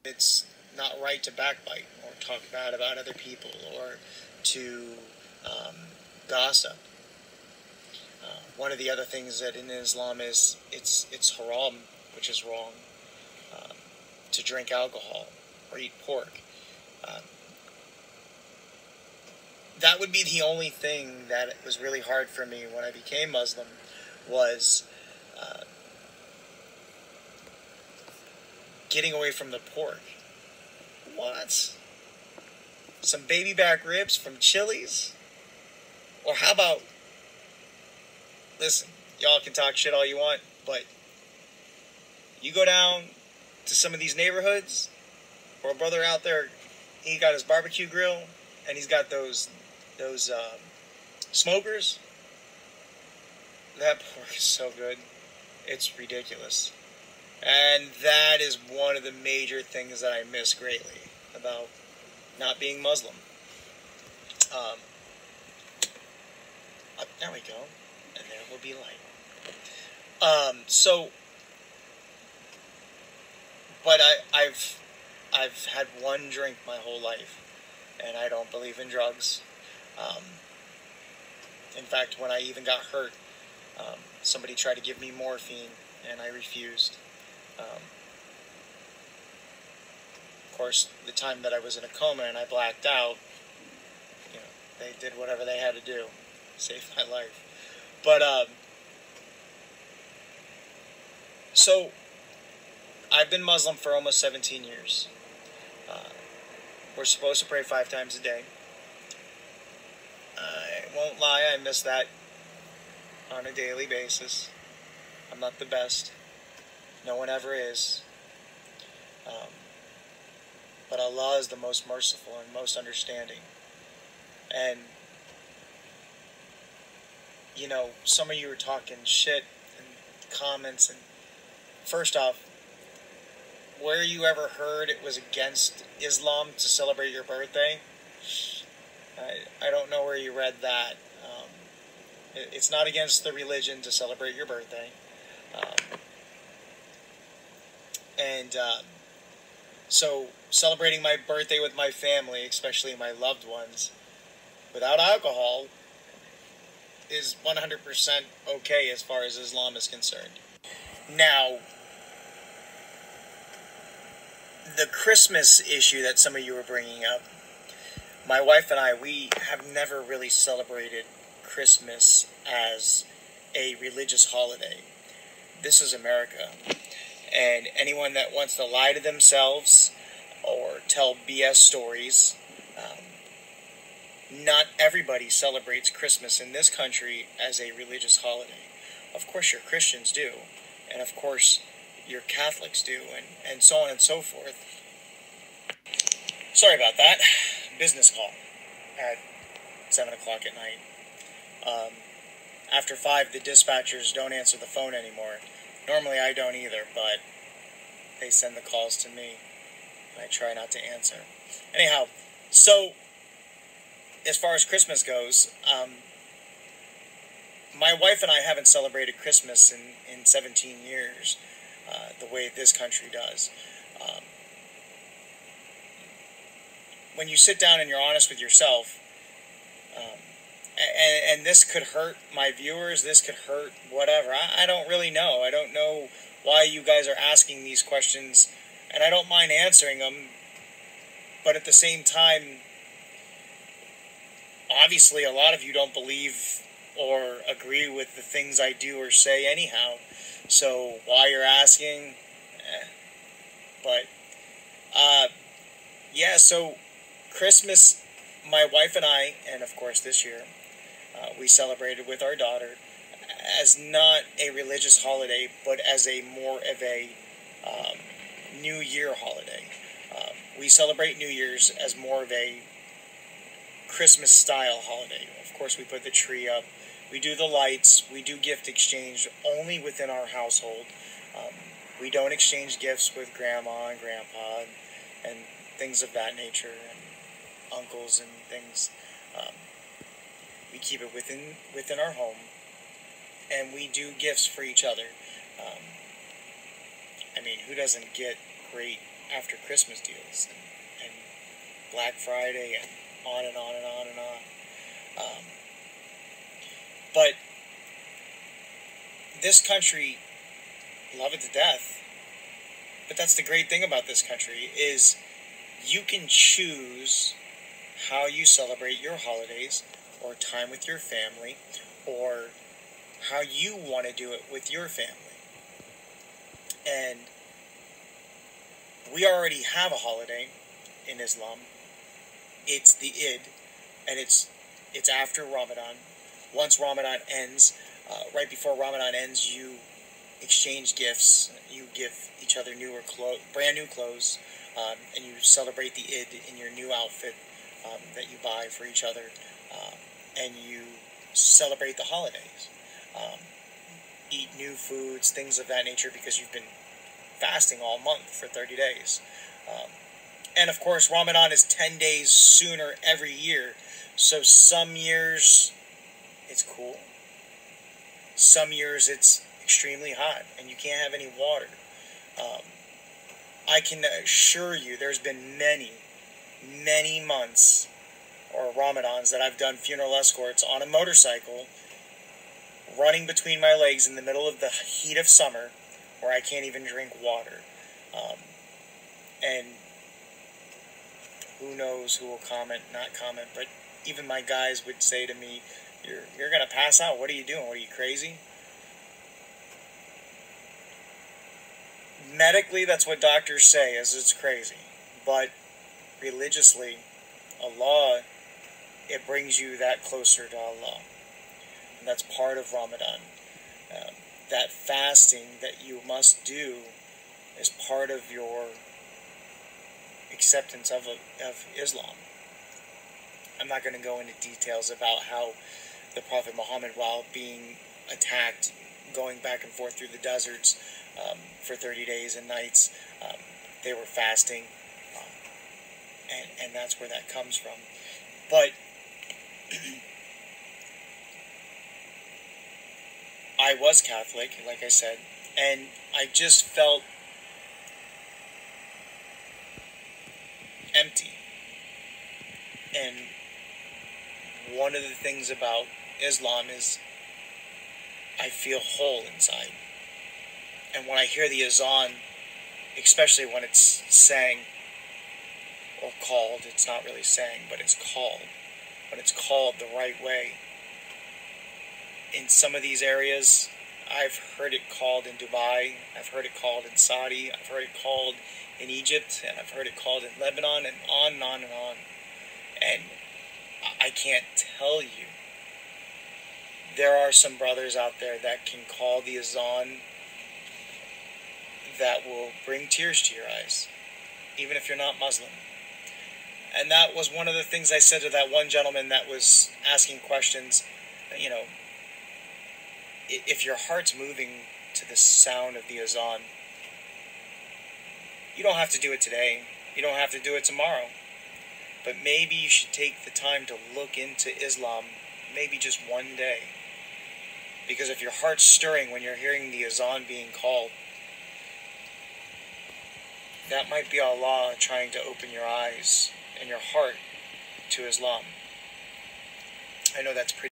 It's not right to backbite or talk bad about other people or to um, gossip. One of the other things that in Islam is it's haram, which is wrong, um, to drink alcohol or eat pork. Um, that would be the only thing that was really hard for me when I became Muslim was uh, getting away from the pork. What? Some baby back ribs from Chili's? Or how about, listen, y'all can talk shit all you want, but you go down to some of these neighborhoods, or a brother out there, he got his barbecue grill, and he's got those smokers. That pork is so good. It's ridiculous. And that is one of the major things that I miss greatly about not being Muslim. There we go. And there will be light. But I've had one drink my whole life, and I don't believe in drugs. Um, in fact, when I even got hurt, somebody tried to give me morphine, and I refused. Of course, the time that I was in a coma and I blacked out, they did whatever they had to do, save my life. But so I've been Muslim for almost 17 years. We're supposed to pray 5 times a day. I won't lie, I miss that on a daily basis. I'm not the best. No one ever is. But Allah is the most merciful and most understanding. And, some of you were talking shit and comments. And first off, where you ever heard it was against Islam to celebrate your birthday? I don't know where you read that. It's not against the religion to celebrate your birthday. So celebrating my birthday with my family, especially my loved ones, without alcohol is 100% okay as far as Islam is concerned. Now, the Christmas issue that some of you were bringing up, my wife and I, we have never really celebrated Christmas as a religious holiday. This is America. And anyone that wants to lie to themselves or tell BS stories, not everybody celebrates Christmas in this country as a religious holiday. Of course your Christians do, and of course your Catholics do, and so on and so forth. Sorry about that. Business call at 7 o'clock at night. After 5, the dispatchers don't answer the phone anymore. Normally I don't either, but they send the calls to me, and I try not to answer. Anyhow, so as far as Christmas goes, my wife and I haven't celebrated Christmas in 17 years, the way this country does. When you sit down and you're honest with yourself, and this could hurt my viewers, this could hurt whatever. I don't really know. I don't know why you guys are asking these questions, and I don't mind answering them. But at the same time, obviously a lot of you don't believe or agree with the things I do or say anyhow. So why you're asking? But, yeah, so Christmas, my wife and I, and of course this year, we celebrated with our daughter as not a religious holiday, but as a more of a New Year holiday. We celebrate New Year's as more of a Christmas-style holiday. Of course, we put the tree up. We do the lights. We do gift exchange only within our household. We don't exchange gifts with grandma and grandpa and things of that nature, and uncles and things. We keep it within our home, and we do gifts for each other. I mean, who doesn't get great after Christmas deals and Black Friday and on and on and on and on. But this country, love it to death. But that's the great thing about this country is you can choose how you celebrate your holidays or time with your family or how you want to do it with your family. And we already have a holiday in Islam. It's the Eid, and it's after Ramadan. Once Ramadan ends, right before Ramadan ends, you exchange gifts. You give each other brand new clothes, and you celebrate the Eid in your new outfit that you buy for each other, and you celebrate the holidays. Eat new foods, things of that nature, because you've been fasting all month for 30 days. And of course, Ramadan is 10 days sooner every year. So some years it's cool. Some years it's extremely hot and you can't have any water. I can assure you there's been many, many months or Ramadans that I've done funeral escorts on a motorcycle running between my legs in the middle of the heat of summer where I can't even drink water. And who knows who will comment, not comment, but even my guys would say to me, you're going to pass out. What are you doing? What are you, crazy? Medically, that's what doctors say, is it's crazy. But religiously, Allah, it brings you that closer to Allah. And that's part of Ramadan. That fasting that you must do is part of your acceptance of Islam. I'm not going to go into details about how the Prophet Muhammad, while being attacked, going back and forth through the deserts for 30 days and nights, they were fasting, and that's where that comes from. But I was Catholic, like I said, and I just felt empty. And one of the things about Islam is I feel whole inside. And when I hear the azan, especially when it's sang or called, it's not really sang, but it's called. When it's called the right way. In some of these areas, I've heard it called in Dubai, I've heard it called in Saudi, I've heard it called in Egypt, and I've heard it called in Lebanon, and on and on and on. And I can't tell you. There are some brothers out there that can call the azan that will bring tears to your eyes, even if you're not Muslim. And that was one of the things I said to that one gentleman that was asking questions. You know, if your heart's moving to the sound of the azan, you don't have to do it today. You don't have to do it tomorrow. But maybe you should take the time to look into Islam, maybe just one day. Because if your heart's stirring when you're hearing the azan being called, that might be Allah trying to open your eyes and your heart to Islam. I know that's pretty